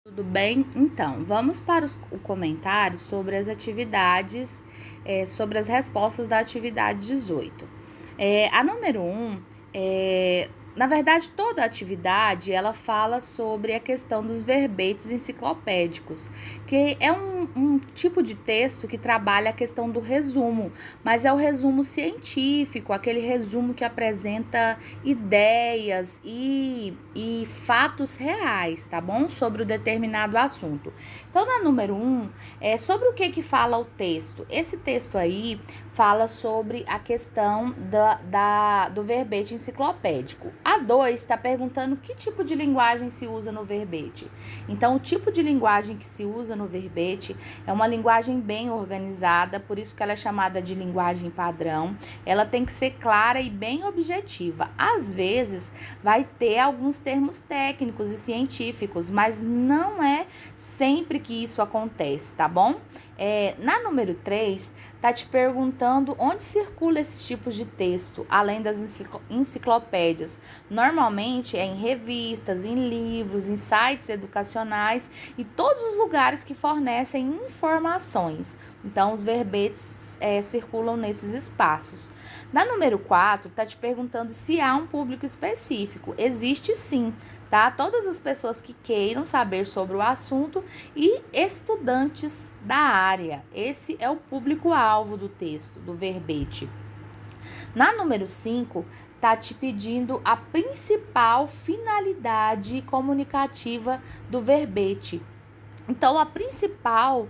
Tudo bem? Então, vamos para o comentário sobre as atividades, sobre as respostas da atividade 18. A número 1, na verdade, toda atividade, ela fala sobre a questão dos verbetes enciclopédicos, que é um tipo de texto que trabalha a questão do resumo, mas é o resumo científico, aquele resumo que apresenta ideias e fatos reais, tá bom? Sobre o determinado assunto. Então, na número 1, sobre o que fala o texto? Esse texto aí fala sobre a questão do verbete enciclopédico. A 2 está perguntando que tipo de linguagem se usa no verbete. Então, o tipo de linguagem que se usa no verbete é uma linguagem bem organizada, por isso que ela é chamada de linguagem padrão. Ela tem que ser clara e bem objetiva. Às vezes, vai ter alguns termos técnicos e científicos, mas não é sempre que isso acontece, tá bom? Na número 3, tá te perguntando onde circula esses tipos de texto, além das enciclopédias. Normalmente é em revistas, em livros, em sites educacionais e todos os lugares que fornecem informações. Então, os verbetes circulam nesses espaços. Na número 4, tá te perguntando se há um público específico. Existe sim, tá? Todas as pessoas que queiram saber sobre o assunto e estudantes da área. Esse é o público-alvo do texto, do verbete. Na número 5, tá te pedindo a principal finalidade comunicativa do verbete. Então, a principal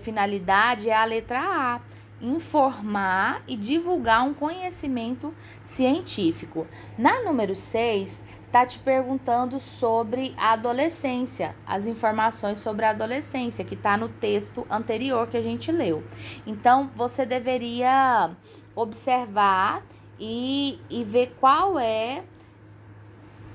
finalidade é a letra A, informar e divulgar um conhecimento científico. Na número 6, tá te perguntando sobre a adolescência, as informações sobre a adolescência, que está no texto anterior que a gente leu. Então, você deveria observar e ver qual é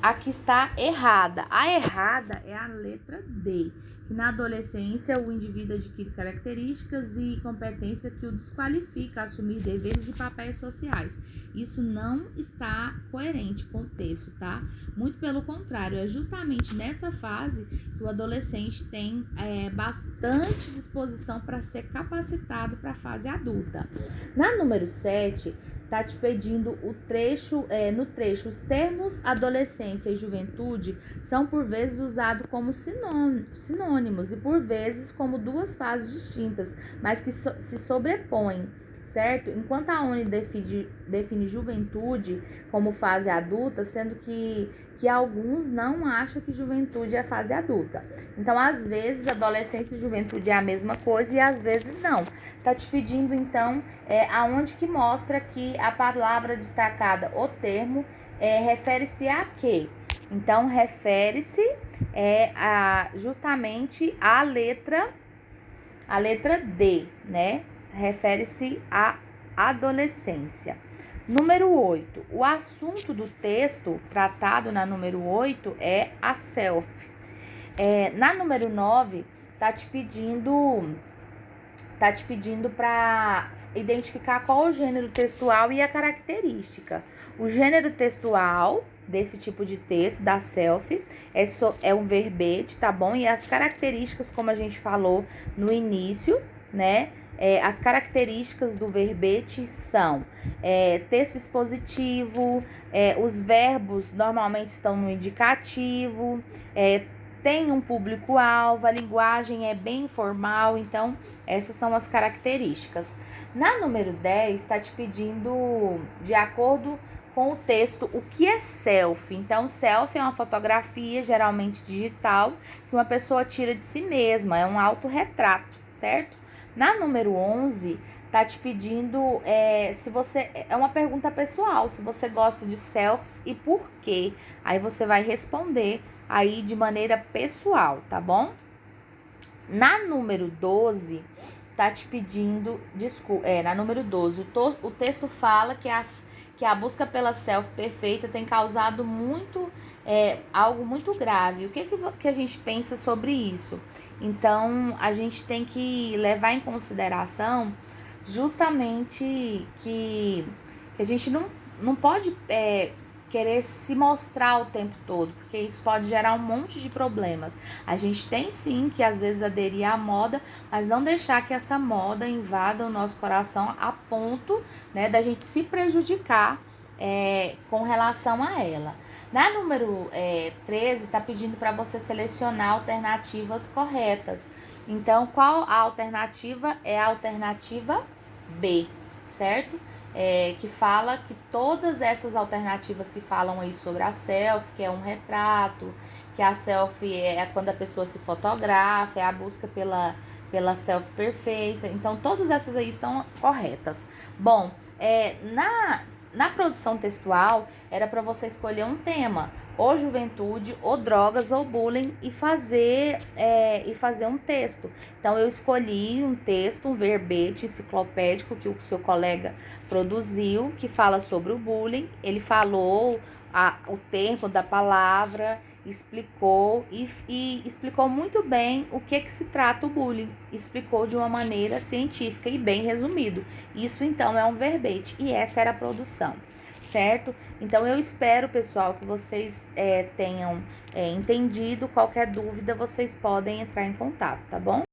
a que está errada. A errada é a letra D, que na adolescência o indivíduo adquire características e competência que o desqualifica a assumir deveres e papéis sociais. Isso não está coerente com o texto, tá? Muito pelo contrário, é justamente nessa fase que o adolescente tem bastante disposição para ser capacitado para a fase adulta. Na número 7, tá te pedindo o trecho, no trecho, os termos adolescência e juventude são por vezes usados como sinônimos e por vezes como duas fases distintas, mas que se sobrepõem, certo? Enquanto a ONU define juventude como fase adulta, sendo que alguns não acham que juventude é fase adulta. Então, às vezes, adolescência e juventude é a mesma coisa e às vezes não. Tá te pedindo, então, aonde que mostra que a palavra destacada, o termo, refere-se a quê? Então, refere-se justamente à letra D, né? Refere-se à adolescência. Número 8. O assunto do texto tratado na número 8 é a selfie. Na número 9, tá te pedindo para identificar qual o gênero textual e a característica. O gênero textual desse tipo de texto, da selfie, é um verbete, tá bom? E as características, como a gente falou no início, né? As características do verbete são texto expositivo, os verbos normalmente estão no indicativo, tem um público-alvo, a linguagem é bem informal, então essas são as características. Na número 10, está te pedindo, de acordo com o texto, o que é selfie. Então, selfie é uma fotografia, geralmente digital, que uma pessoa tira de si mesma, é um autorretrato, certo? Na número 11, tá te pedindo, se você, é uma pergunta pessoal, se você gosta de selfies e por quê. Aí você vai responder aí de maneira pessoal, tá bom? Na número 12, tá te pedindo, na número 12, o texto fala que a busca pela selfie perfeita tem causado algo muito grave. O que a gente pensa sobre isso? Então, a gente tem que levar em consideração justamente que a gente não pode querer se mostrar o tempo todo, porque isso pode gerar um monte de problemas. A gente tem sim que às vezes aderir à moda, mas não deixar que essa moda invada o nosso coração a ponto, né, da gente se prejudicar com relação a ela. Na número 13, está pedindo para você selecionar alternativas corretas. Então, qual a alternativa? É a alternativa B, certo? Que fala que todas essas alternativas que falam aí sobre a selfie, que é um retrato, que a selfie é quando a pessoa se fotografa, é a busca pela selfie perfeita. Então, todas essas aí estão corretas. Bom, na produção textual, era para você escolher um tema, ou juventude, ou drogas, ou bullying, e fazer um texto. Então, eu escolhi um texto, um verbete enciclopédico que o seu colega produziu, que fala sobre o bullying. Ele falou o termo da palavra, explicou e explicou muito bem o que se trata o bullying. Explicou de uma maneira científica e bem resumido. Isso, então, é um verbete. E essa era a produção, certo? Então, eu espero, pessoal, que vocês tenham entendido. Qualquer dúvida, vocês podem entrar em contato, tá bom?